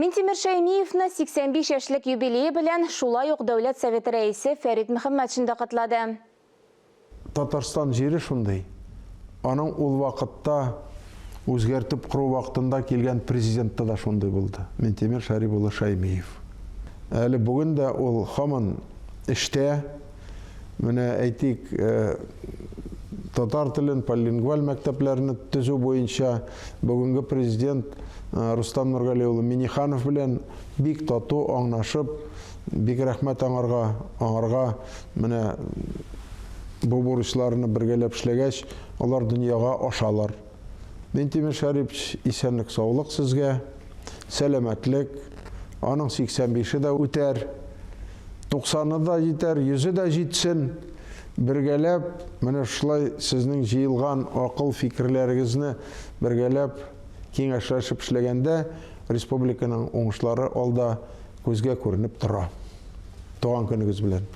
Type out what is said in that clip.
Минтимир Шаймиевна 85 яшьлек юбилейы белән шулай ук Дәүләт Советы рәисе Фәрит Мөхәммәтшин да котлады. Татарстан җире шундый. Аның ул вакытта үзгәртеп кору вакытында килгән президентта да шундый булды. Минтимир Шәрип улы Шаймиев. Әле бүген дә ул һаман эштә. Менә әйтик, татар телен полилингваль мәктәпләрне төзү буенча бүгенге президент Рустам Нургали улы Миниханов белән бик тату аңлашып, бик рәхмәт аңарга менә бу бурычларны бергәләп эшләгәч, алар дөньяга ашалар. Минтимир Шәрип исәнлек, саулык сезгә, сәламәтлек, аның 85-е дә үтәр, 90-ы да җитәр, 100-е дә җитсен. Бергәләп, менә шулай сезнең җыелган акыл фикерләрегезне бергәләп киңәшләшеп эшләгәндә республиканың уңышлары алда күзгә күренеп тора. Туган көнегез белән.